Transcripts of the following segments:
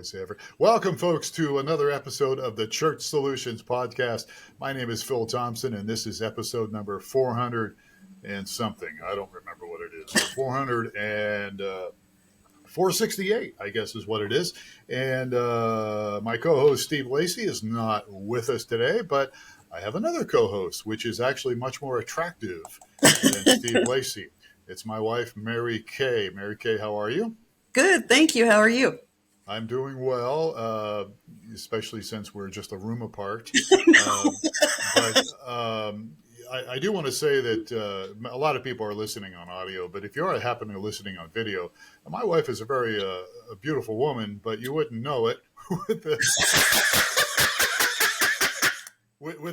voiceover. Welcome, folks, to another episode of the Church Solutions Podcast. My name is Phil Thompson, and this is episode number 400 and something. I don't remember what it is. 468, I guess is what it is. And my co-host, Steve Lacey, is not with us today, but I have another co-host, which is actually much more attractive than Steve Lacey. It's my wife, Mary Kay. Mary Kay, how are you? Good, thank you. How are you? I'm doing well, especially since we're just a room apart. I do want to say that a lot of people are listening on audio, but if you are happening to listening on video, my wife is a very a beautiful woman, but you wouldn't know it with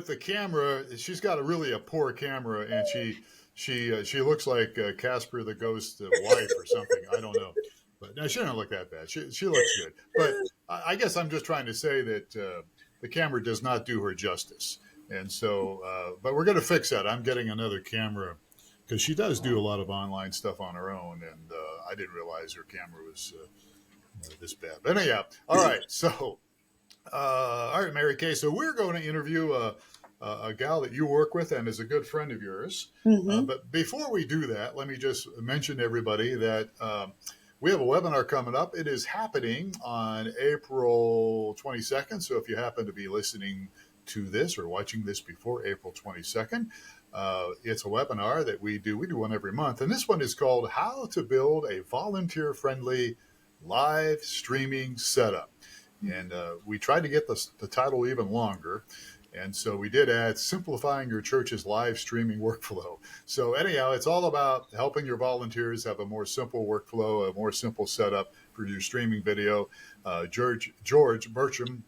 the camera. She's got a poor camera, and she looks like Casper the Ghost wife or something. I don't know. But no, she doesn't look that bad. She looks good. But I guess I'm just trying to say that the camera does not do her justice. And so, but we're going to fix that. I'm getting another camera because she does do a lot of online stuff on her own. And I didn't realize her camera was this bad. But anyhow, all right. So, all right, Mary Kay. So we're going to interview a gal that you work with and is a good friend of yours. Mm-hmm. But before we do that, let me just mention to everybody that we have a webinar coming up. It is happening on April 22nd. So if you happen to be listening to this or watching this before April 22nd, it's a webinar that we do. We do one every month. And this one is called How to Build a Volunteer-Friendly Live Streaming Setup. And we tried to get the title even longer. And so we did add simplifying your church's live streaming workflow. So anyhow, it's all about helping your volunteers have a more simple workflow, a more simple setup for your streaming video. George Bertram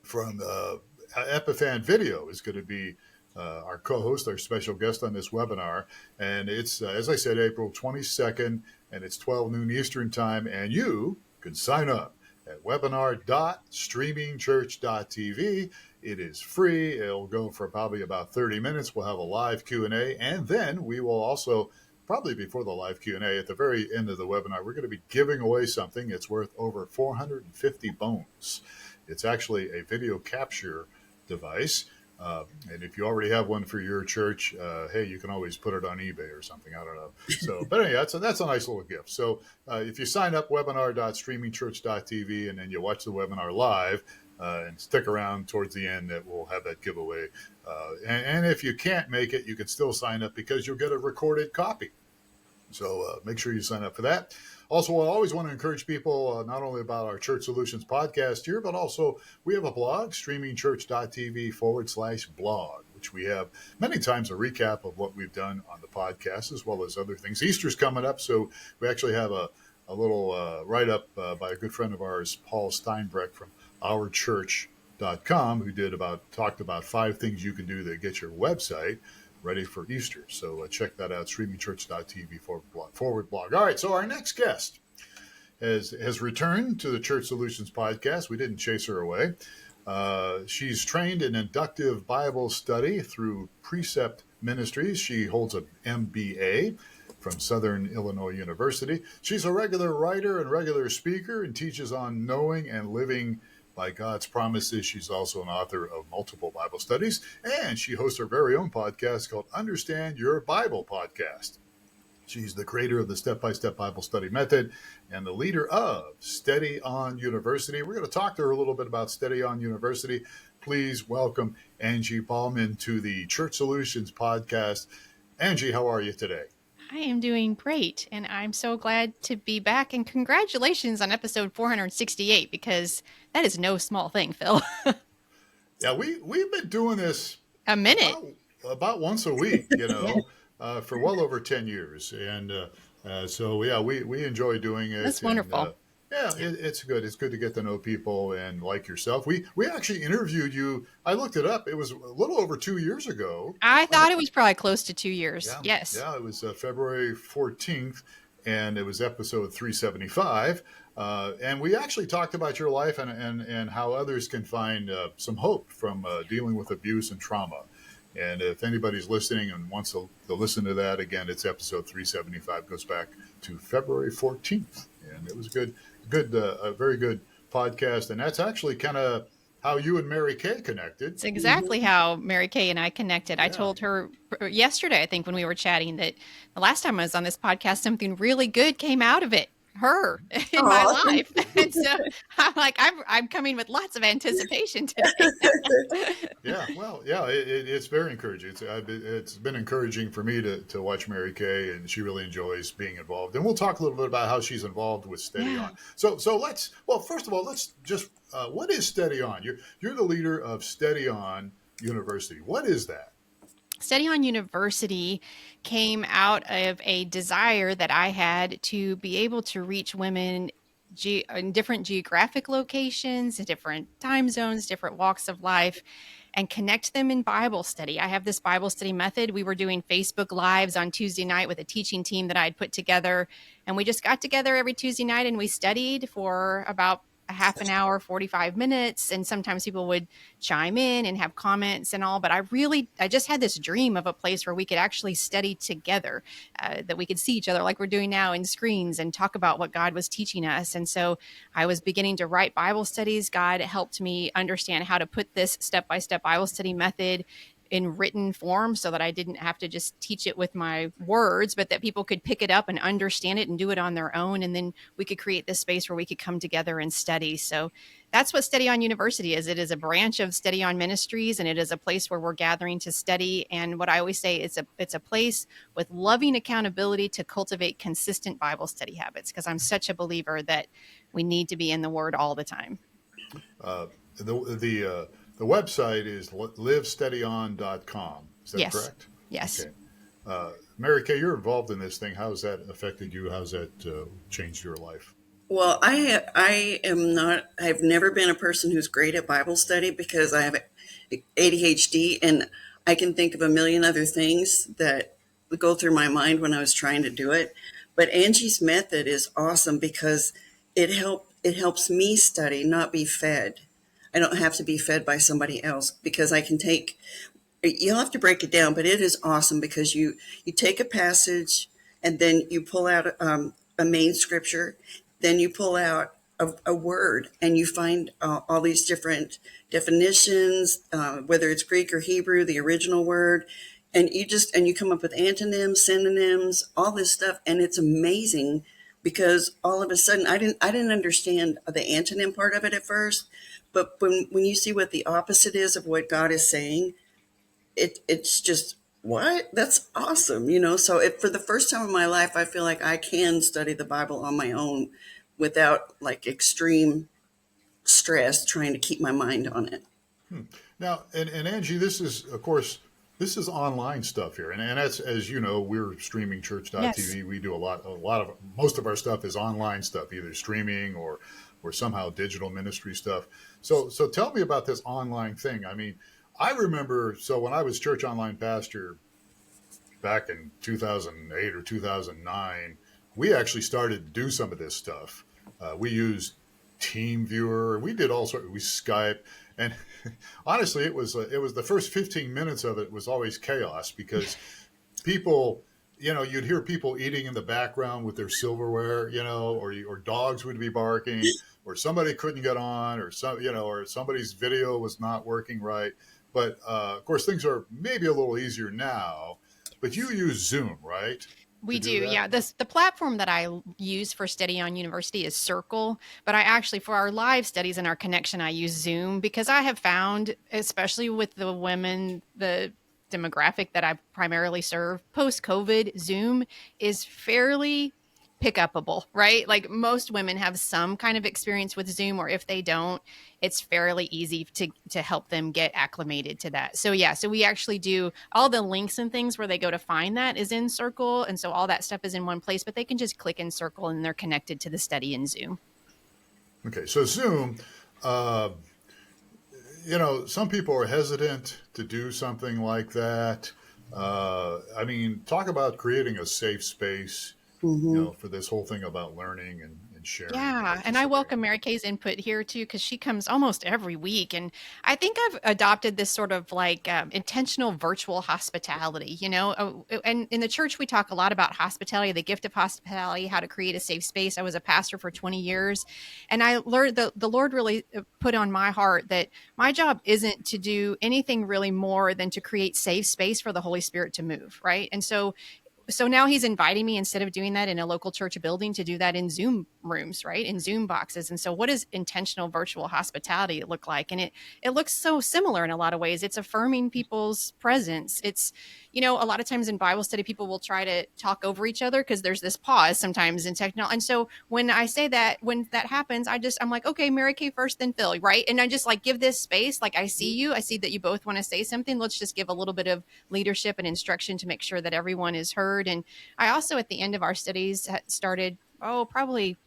from Epiphan Video is going to be our co-host, our special guest on this webinar. And it's, as I said, April 22nd, and it's 12 noon Eastern time. And you can sign up at webinar.streamingchurch.tv. It is free. It'll go for probably about 30 minutes. We'll have a live Q&A, and then we will also, probably before the live Q&A, at the very end of the webinar, we're going to be giving away something. It's worth over 450 bones. It's actually a video capture device. And if you already have one for your church, hey, you can always put it on eBay or something. I don't know. So, but anyway, that's a nice little gift. So if you sign up, webinar.streamingchurch.tv, and then you watch the webinar live and stick around towards the end, that we'll have that giveaway. And if you can't make it, you can still sign up because you'll get a recorded copy. So make sure you sign up for that. Also, I always want to encourage people not only about our Church Solutions podcast here, but also we have a blog, streamingchurch.tv/blog, which we have many times a recap of what we've done on the podcast, as well as other things. Easter's coming up, so we actually have a little write-up by a good friend of ours, Paul Steinbreck from ourchurch.com, who talked about 5 things you can do to get your website ready for Easter. So check that out, streamingchurch.tv/blog. All right, so our next guest has returned to the Church Solutions podcast. We didn't chase her away. She's trained in inductive Bible study through Precept Ministries. She holds an MBA from Southern Illinois University. She's a regular writer and regular speaker and teaches on knowing and living by God's promises. She's also an author of multiple Bible studies, and she hosts her very own podcast called Understand Your Bible Podcast. She's the creator of the Step-by-Step Bible Study Method and the leader of SteadyOn University. We're going to talk to her a little bit about SteadyOn University. Please welcome Angie Baughman to the Church Solutions Podcast. Angie, how are you today? I am doing great, and I'm so glad to be back, and congratulations on episode 468, because that is no small thing, Phil. Yeah, we've been doing this a minute, about once a week, for well over 10 years, and so yeah, we enjoy doing it. That's wonderful. Yeah, it's good. It's good to get to know people and like yourself. We actually interviewed you. I looked it up. It was a little over 2 years ago. I thought it was probably close to 2 years. Yeah, yes. Yeah, it was February 14th, and it was episode 375. And we actually talked about your life and how others can find some hope from dealing with abuse and trauma. And if anybody's listening and wants to listen to that, again, it's episode 375, goes back to February 14th. And it was a very good podcast, and that's actually kind of how you and Mary Kay connected. It's exactly how Mary Kay and I connected. I Yeah. told her yesterday, I think, when we were chatting, that the last time I was on this podcast, something really good came out of it. Her in my Aw, life. And so I'm like, I'm coming with lots of anticipation today. Yeah, well, yeah, it's very encouraging. It's been encouraging for me to watch Mary Kay, and she really enjoys being involved. And we'll talk a little bit about how she's involved with Steady Yeah. On. So first of all, let's just what is Steady On? You're the leader of Steady On University. What is that? Study on University came out of a desire that I had to be able to reach women in different geographic locations, in different time zones, different walks of life, and connect them in Bible study. I have this Bible study method. We were doing Facebook Lives on Tuesday night with a teaching team that I had put together. And we just got together every Tuesday night and we studied for about a half an hour, 45 minutes. And sometimes people would chime in and have comments and all. But I just had this dream of a place where we could actually study together, that we could see each other like we're doing now in screens and talk about what God was teaching us. And so I was beginning to write Bible studies. God helped me understand how to put this step-by-step Bible study method in written form so that I didn't have to just teach it with my words, but that people could pick it up and understand it and do it on their own. And then we could create this space where we could come together and study. So that's what Study On University is. It is a branch of Study On Ministries, and it is a place where we're gathering to study. And what I always say, it's a place with loving accountability to cultivate consistent Bible study habits, because I'm such a believer that we need to be in the Word all the time. The website is LiveSteadyOn.com. Is that Yes. correct? Yes. Okay. Mary Kay, you're involved in this thing. How's that affected you? How's that changed your life? Well, I am not. I've never been a person who's great at Bible study because I have ADHD, and I can think of a million other things that would go through my mind when I was trying to do it. But Angie's method is awesome because it helps me study, not be fed. I don't have to be fed by somebody else because I can take. You'll have to break it down, but it is awesome because you take a passage and then you pull out a main scripture, then you pull out a word and you find all these different definitions, whether it's Greek or Hebrew, the original word, and you come up with antonyms, synonyms, all this stuff, and it's amazing because all of a sudden I didn't understand the antonym part of it at first, but when you see what the opposite is of what God is saying, it's just, what? That's awesome, So for the first time in my life, I feel like I can study the Bible on my own without like extreme stress trying to keep my mind on it. Now, and Angie, this is, of course, this is online stuff here. And that's, as you know, we're streaming church.tv. Yes. We do most of our stuff is online stuff, either streaming or somehow digital ministry stuff. So tell me about this online thing. I mean, I remember, so when I was church online pastor back in 2008 or 2009, we actually started to do some of this stuff. We used TeamViewer. We did all sorts. We Skype, and honestly, it was the first 15 minutes of it was always chaos because people, you'd hear people eating in the background with their silverware, or dogs would be barking, or somebody couldn't get on, or or somebody's video was not working right. But of course, things are maybe a little easier now. But you use Zoom, right? We do, yeah. The platform that I use for Study On University is Circle, but I actually, for our live studies and our connection, I use Zoom because I have found, especially with the women, the demographic that I primarily serve, post-COVID, Zoom is fairly pick-upable, right? Like most women have some kind of experience with Zoom, or if they don't, it's fairly easy to help them get acclimated to that. So yeah, so we actually do all the links and things where they go to find that is in Circle. And so all that stuff is in one place, but they can just click in Circle and they're connected to the study in Zoom. Okay. So Zoom, some people are hesitant to do something like that. I mean, talk about creating a safe space, for this whole thing about learning and sharing and Yeah, and I participating. welcome Mary Kay's input here too, because she comes almost every week. And I think I've adopted this sort of like intentional virtual hospitality, you know. And in the church, we talk a lot about hospitality, the gift of hospitality, how to create a safe space. I was a pastor for 20 years, and I learned the Lord really put on my heart that my job isn't to do anything really more than to create safe space for the Holy Spirit to move, right? And so now he's inviting me, instead of doing that in a local church building, to do that in Zoom rooms, right? In Zoom boxes. And so what does intentional virtual hospitality look like? And it looks so similar in a lot of ways. It's affirming people's presence. It's, you know, a lot of times in Bible study, people will try to talk over each other because there's this pause sometimes in technology. And so when I say that, when that happens, I'm like, okay, Mary Kay first, then Phil, right? And I just like give this space. Like, I see you. I see that you both want to say something. Let's just give a little bit of leadership and instruction to make sure that everyone is heard. And I also, at the end of our studies, started, probably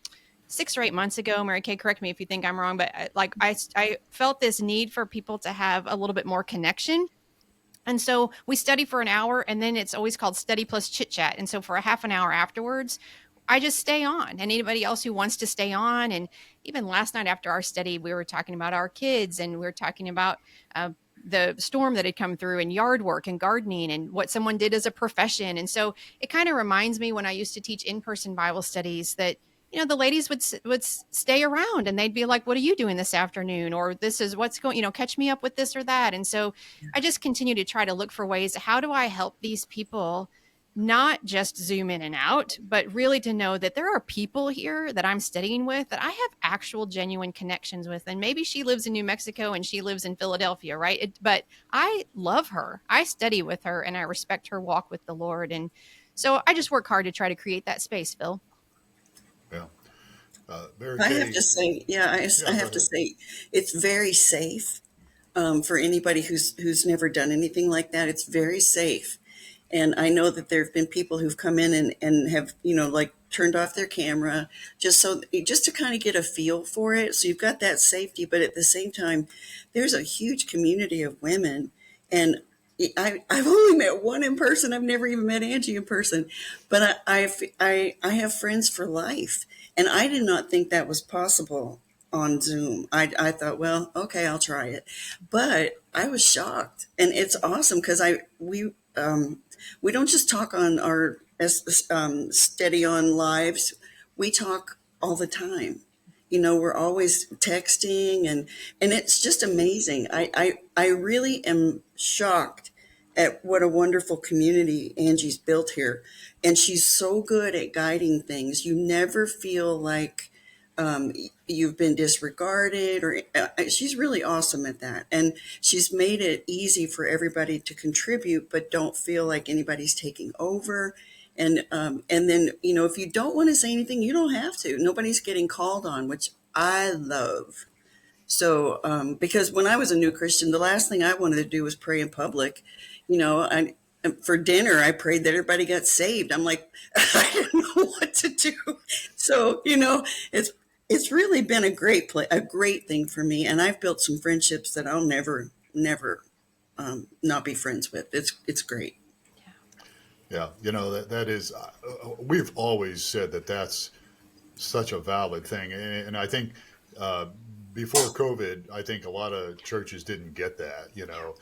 6 or 8 months ago. Mary Kay, correct me if you think I'm wrong, but I felt this need for people to have a little bit more connection. And so we study for an hour, and then it's always called study plus chit chat. And so for a half an hour afterwards, I just stay on, and anybody else who wants to stay on. And even last night after our study, we were talking about our kids, and we were talking about the storm that had come through, and yard work and gardening and what someone did as a profession. And so it kind of reminds me when I used to teach in-person Bible studies that, you know, the ladies would stay around, and they'd be like, what are you doing this afternoon? Or this is what's going, you know, catch me up with this or that. And so I just continue to try to look for ways. How do I help these people not just zoom in and out, but really to know that there are people here that I'm studying with that I have actual genuine connections with? And maybe she lives in New Mexico and she lives in Philadelphia, right? But I love her. I study with her, and I respect her walk with the Lord. And so I just work hard to try to create that space, Phil. Yeah. Mary I have Kay, to say, yeah, I yeah, go have to ahead. say, it's very safe for anybody who's never done anything like that. It's very safe. And I know that there have been people who've come in and have, you know, like turned off their camera just to kind of get a feel for it. So you've got that safety, but at the same time, there's a huge community of women. And I've only met one in person. I've never even met Angie in person, but I have friends for life. And I did not think that was possible on Zoom. I thought, well, okay, I'll try it. But I was shocked. And it's awesome because we don't just talk on our steady on lives. We talk all the time. You know, we're always texting, and it's just amazing. I really am shocked at what a wonderful community Angie's built here. And she's so good at guiding things. You never feel like um, you've been disregarded, or she's really awesome at that. And she's made it easy for everybody to contribute, but don't feel like anybody's taking over. And then, you know, if you don't want to say anything, you don't have to. Nobody's getting called on, which I love. So, because when I was a new Christian, the last thing I wanted to do was pray in public. You know, for dinner, I prayed that everybody got saved. I'm like, I didn't know what to do. So, you know, it's really been a great thing for me, and I've built some friendships that I'll never not be friends with. It's great. Yeah, you know that is. We've always said that that's such a valid thing, and I think uh, before COVID, I think a lot of churches didn't get that. You know,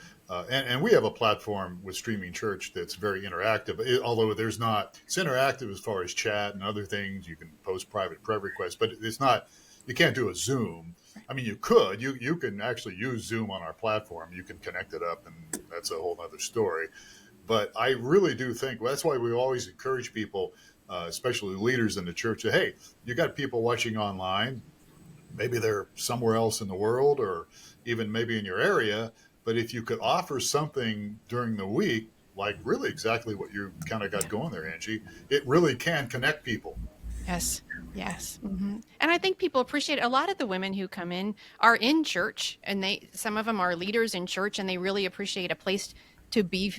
and we have a platform with Streaming Church that's very interactive. Although there's not, it's interactive as far as chat and other things. You can post private prayer requests, but it's not. You can't do a Zoom. I mean, you could. You can actually use Zoom on our platform. You can connect it up, and that's a whole other story. But I really do think, well, that's why we always encourage people, especially leaders in the church, that, hey, you got people watching online. Maybe they're somewhere else in the world, or even maybe in your area. But if you could offer something during the week, like really exactly what you kind of got going there, Angie, it really can connect people. Yes. Yes. And I think people appreciate a lot of the women who come in are in church, and some of them are leaders in church, and they really appreciate a place to be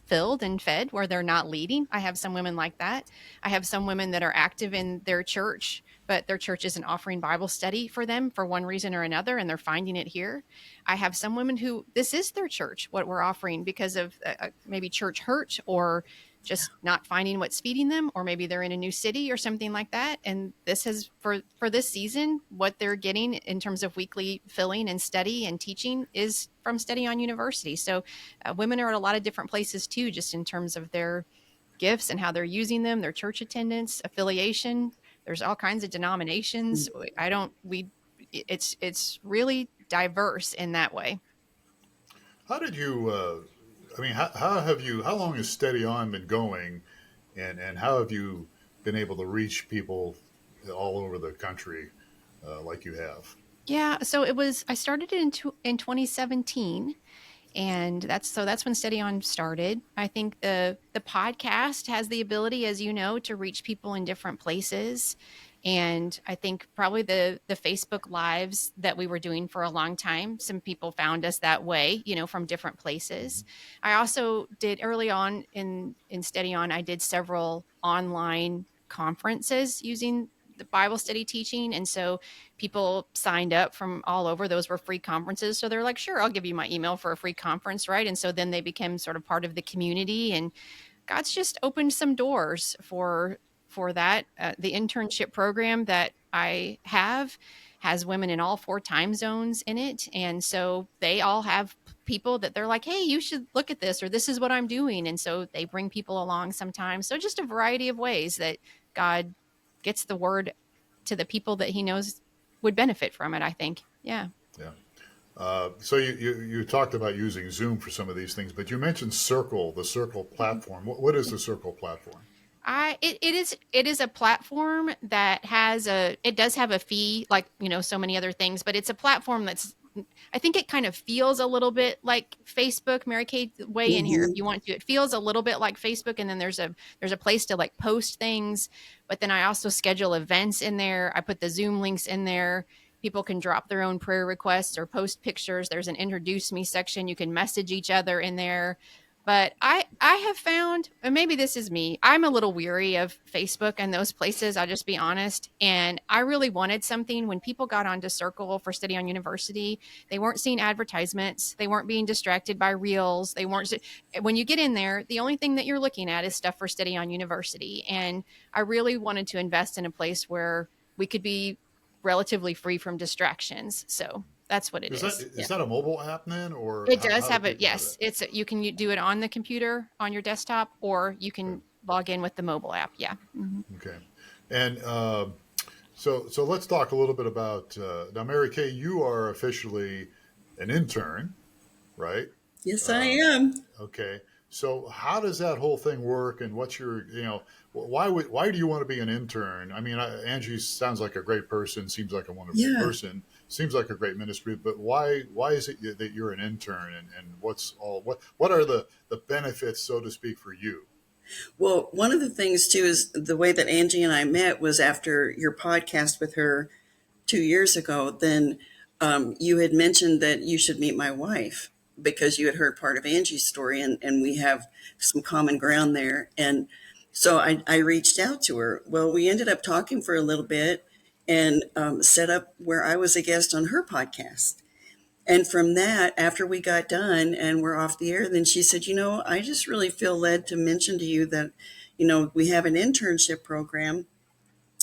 filled and fed where they're not leading. I have some women like that. I have some women that are active in their church, but their church isn't offering Bible study for them for one reason or another, and they're finding it here. I have some women who this is their church, what we're offering, because of maybe church hurt or just not finding what's feeding them, or maybe they're in a new city or something like that. And this has, for this season, what they're getting in terms of weekly filling and study and teaching is from SteadyOn University. So women are at a lot of different places too, just in terms of their gifts and how they're using them, their church attendance, affiliation. There's all kinds of denominations. It's really diverse in that way. How did you? I mean, how long has Steady On been going, and how have you been able to reach people all over the country like you have? Yeah, so I started it in 2017, and that's when Steady On started. I think the podcast has the ability, as you know, to reach people in different places. And I think probably the Facebook lives that we were doing for a long time, some people found us that way, from different places. I also did early on in Steady On, I did several online conferences using the Bible study teaching. And so people signed up from all over. Those were free conferences. So they're like, sure, I'll give you my email for a free conference. Right. And so then they became sort of part of the community, and God's just opened some doors for that. The internship program that I have has women in all 4 time zones in it. And so they all have people that they're like, hey, you should look at this, or this is what I'm doing. And so they bring people along sometimes. So just a variety of ways that God gets the word to the people that he knows would benefit from it, I think. Yeah. Yeah. So you talked about using Zoom for some of these things, but you mentioned Circle, the Circle platform. What is the Circle platform? It is a platform that it does have a fee, like, so many other things, but it's a platform that's, I think it kind of feels a little bit like Facebook. Mary Kay, weigh in here if you want to. It feels a little bit like Facebook, and then there's a place to like post things, but then I also schedule events in there. I put the Zoom links in there. People can drop their own prayer requests or post pictures. There's an introduce me section. You can message each other in there. But I have found, and maybe this is me, I'm a little weary of Facebook and those places, I'll just be honest. And I really wanted something when people got onto Circle for Study on University, they weren't seeing advertisements. They weren't being distracted by reels. When you get in there, the only thing that you're looking at is stuff for Study on University. And I really wanted to invest in a place where we could be relatively free from distractions. So that's what it is. Is that a mobile app then, or it does have it? Yes, you can do it on the computer, on your desktop, or you can log in with the mobile app. Yeah. Mm-hmm. Okay, and so let's talk a little bit about now, Mary Kay. You are officially an intern, right? Yes, I am. Okay, so how does that whole thing work, and what's your why do you want to be an intern? I mean, Angie sounds like a great person, seems like a wonderful person, seems like a great ministry, but why is it that you're an intern, and what are the benefits, so to speak, for you? Well, one of the things too is the way that Angie and I met was after your podcast with her 2 years ago. Then you had mentioned that you should meet my wife because you had heard part of Angie's story, and we have some common ground there. And so I reached out to her. Well, we ended up talking for a little bit and set up where I was a guest on her podcast. And from that, after we got done and we're off the air, then she said, I just really feel led to mention to you that, we have an internship program.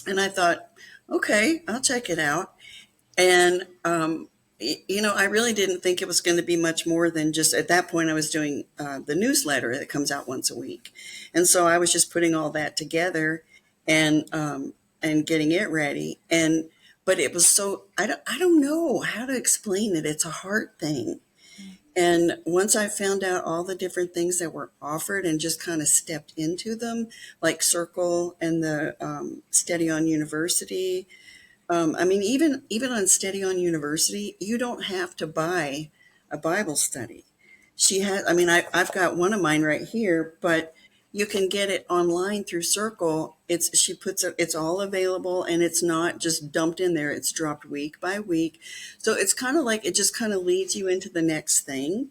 And I thought, okay, I'll check it out. And, I really didn't think it was going to be much more than just, at that point I was doing the newsletter that comes out once a week. And so I was just putting all that together and getting it ready. But it was I don't know how to explain it. It's a heart thing. And once I found out all the different things that were offered and just kind of stepped into them, like Circle and the Steady On University. Even on Steady On University, you don't have to buy a Bible study. I've got one of mine right here, but you can get it online through Circle. It's all available, and it's not just dumped in there. It's dropped week by week. So it's kind of like, it just kind of leads you into the next thing,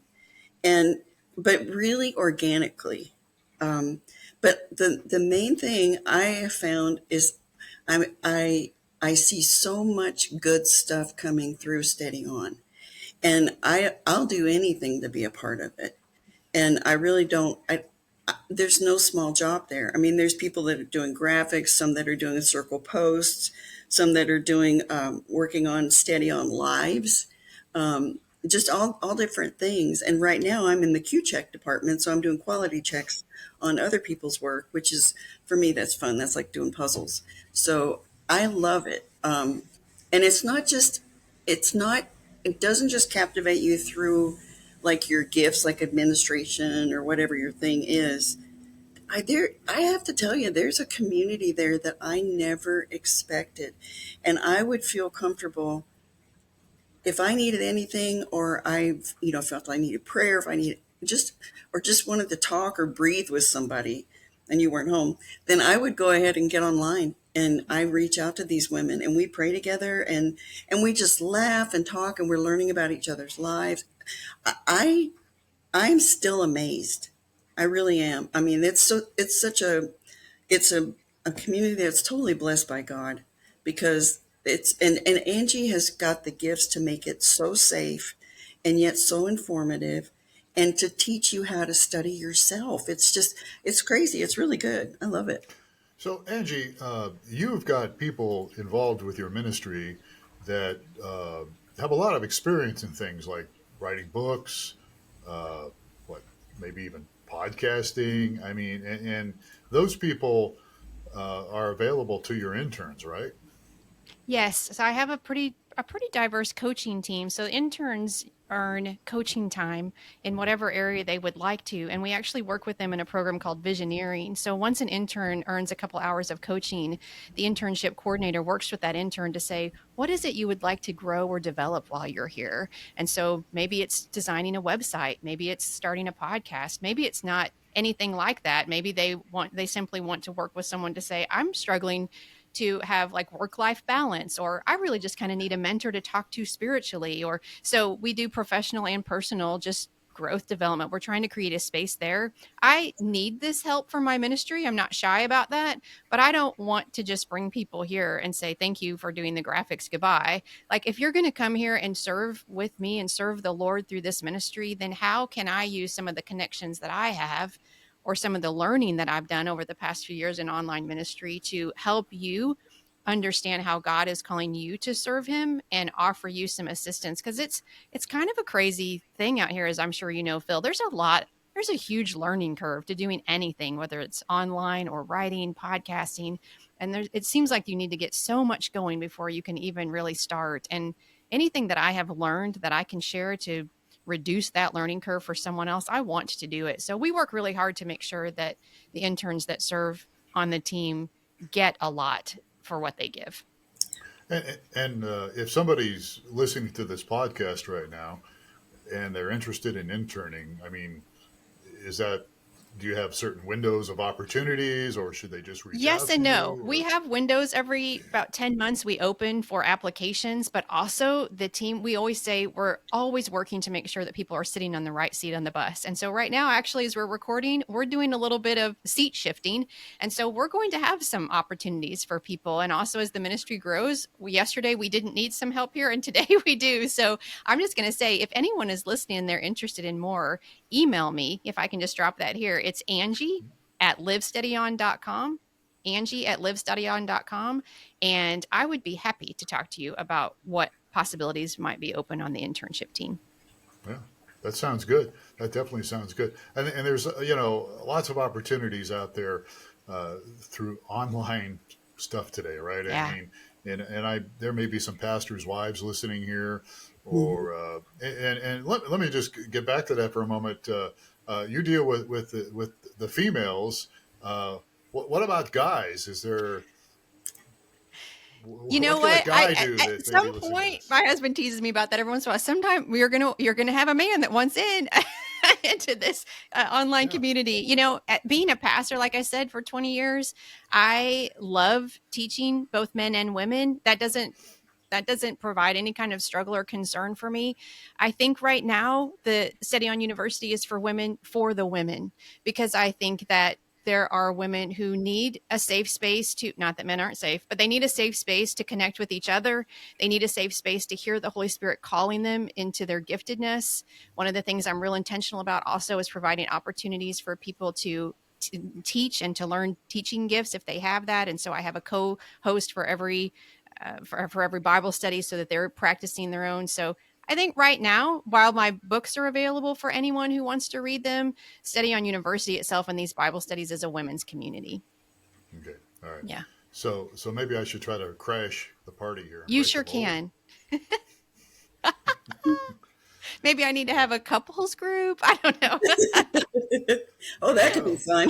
but really organically. But the main thing I have found is I see so much good stuff coming through Steady On, and I'll do anything to be a part of it. And I really don't. there's no small job there. I mean, there's people that are doing graphics, some that are doing circle posts, some that are doing working on steady on lives, um, just all different things. And right now, I'm in the Q check department, so I'm doing quality checks on other people's work, which is for me that's fun. That's like doing puzzles. So I love it. And it's not it doesn't just captivate you through like your gifts, like administration or whatever your thing is. I have to tell you, there's a community there that I never expected, and I would feel comfortable if I needed anything, or felt I needed prayer, if I needed just wanted to talk or breathe with somebody, and you weren't home, then I would go ahead and get online and I reach out to these women and we pray together and we just laugh and talk and we're learning about each other's lives. I I'm still amazed. I really am. I mean, it's a community that's totally blessed by God because and Angie has got the gifts to make it so safe and yet so informative and to teach you how to study yourself. It's crazy. It's really good. I love it. So, Angie, you've got people involved with your ministry that have a lot of experience in things like writing books, uh, what maybe even podcasting. I mean, and those people are available to your interns, right? Yes, so I have a pretty diverse coaching team. So interns earn coaching time in whatever area they would like to, and we actually work with them in a program called Visioneering. So once an intern earns a couple hours of coaching, the internship coordinator works with that intern to say, what is it you would like to grow or develop while you're here? And so maybe it's designing a website, maybe it's starting a podcast, maybe it's not anything like that. Maybe they simply want to work with someone to say, I'm struggling to have like work life balance, or I really just kind of need a mentor to talk to spiritually. Or so we do professional and personal, just growth development. We're trying to create a space there. I need this help for my ministry. I'm not shy about that, but I don't want to just bring people here and say, thank you for doing the graphics. Goodbye. Like, if you're going to come here and serve with me and serve the Lord through this ministry, then how can I use some of the connections that I have or some of the learning that I've done over the past few years in online ministry to help you understand how God is calling you to serve him and offer you some assistance, because it's kind of a crazy thing out here, as I'm sure you know, Phil. There's a huge learning curve to doing anything, whether it's online or writing, podcasting, and it seems like you need to get so much going before you can even really start. And anything that I have learned that I can share to reduce that learning curve for someone else, I want to do it. So we work really hard to make sure that the interns that serve on the team get a lot for what they give. And if somebody's listening to this podcast right now and they're interested in interning, I mean, is that do you have certain windows of opportunities, or should they just reach Yes out to and no. you? We Or have windows every about 10 months we open for applications, but also the team, we always say we're always working to make sure that people are sitting on the right seat on the bus. And so right now, actually, as we're recording, we're doing a little bit of seat shifting. And so we're going to have some opportunities for people. And also as the ministry grows, yesterday we didn't need some help here and today we do. So I'm just going to say, if anyone is listening and they're interested in more, email me. If I can just drop that here, it's Angie at LiveSteadyOn.com. Angie at LiveSteadyOn.com. And I would be happy to talk to you about what possibilities might be open on the internship team. yeah, that sounds good. That definitely sounds good. And there's lots of opportunities out there through online stuff today, right? I Yeah. mean, and I there may be some pastors' wives listening here, Mhm. or and let me just get back to that for a moment. You deal with the females. What about guys? Is there You know what can a what? guy At do that maybe some listen to point, this? my husband teases me about that every once in a while. Sometime you're gonna have a man that wants in into this online Yeah. community. You know, being a pastor, like I said, for 20 years, I love teaching both men and women. That doesn't provide any kind of struggle or concern for me. I think right now the Study on University is for women, for the women, because I think that there are women who need a safe space to, not that men aren't safe, but they need a safe space to connect with each other. They need a safe space to hear the Holy Spirit calling them into their giftedness. One of the things I'm real intentional about also is providing opportunities for people to teach and to learn teaching gifts if they have that. And so I have a co-host for every Bible study so that they're practicing their own. So I think right now, while my books are available for anyone who wants to read them, Study on University itself and these Bible studies is a women's community. Okay. All right. Yeah. So maybe I should try to crash the party here. You sure can. Maybe I need to have a couples group. I don't know. Oh, that could be fun.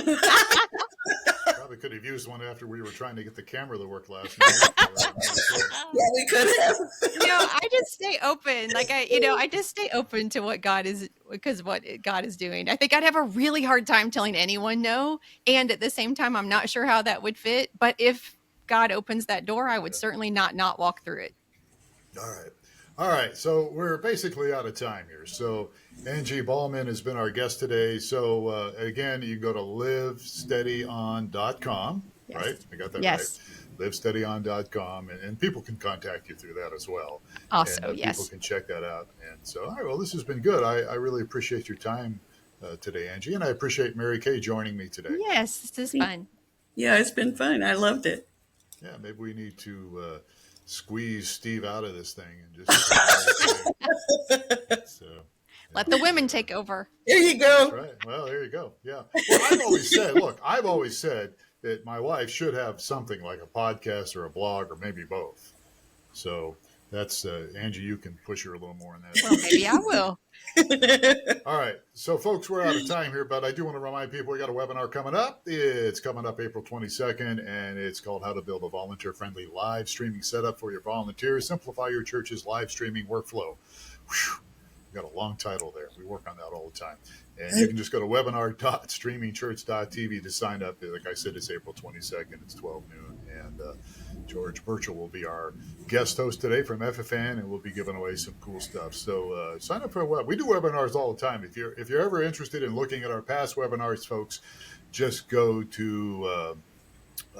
Probably could have used one after we were trying to get the camera to work last night. Yeah, we could have. I just stay open. I just stay open to what God is doing. I think I'd have a really hard time telling anyone no. And at the same time, I'm not sure how that would fit. But if God opens that door, I would certainly not walk through it. All right. So we're basically out of time here. So Angie Baughman has been our guest today. So again, you go to LiveSteadyOn.com, Yes. right? I got that Yes. right. LiveSteadyOn.com, and people can contact you through that as well. Also, and, yes. People can check that out. And so, all right, well, this has been good. I really appreciate your time today, Angie, and I appreciate Mary Kay joining me today. Yes, this is fun. Yeah, it's been fun. I loved it. Yeah, maybe we need to squeeze Steve out of this thing and just let the women take over. There you go. That's right. Well, there you go. Yeah. Well, I've always said that my wife should have something like a podcast or a blog or maybe both. So that's Angie, you can push her a little more on that. Well, maybe I will. All right. So, folks, we're out of time here, but I do want to remind people we got a webinar coming up. It's coming up April 22nd, and it's called How to Build a Volunteer-Friendly Live Streaming Setup for Your Volunteers. Simplify your church's live streaming workflow. Whew. We got a long title there. We work on that all the time. And you can just go to webinar.streamingchurch.tv to sign up. Like I said, it's April 22nd. It's 12 noon. And George Burchell will be our guest host today from FFN, and we'll be giving away some cool stuff. So sign up for a web. We do webinars all the time. If you're ever interested in looking at our past webinars, folks, just go to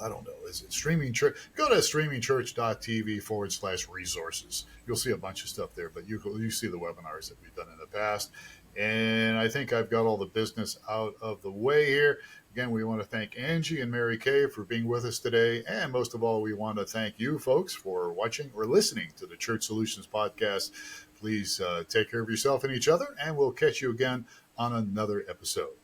I don't know, is it Streaming Church? Go to streamingchurch.tv/resources. You'll see a bunch of stuff there, but you see the webinars that we've done in the past. And I think I've got all the business out of the way here. Again, we want to thank Angie and Mary Kay for being with us today. And most of all, we want to thank you folks for watching or listening to the Church Solutions Podcast. Please take care of yourself and each other, and we'll catch you again on another episode.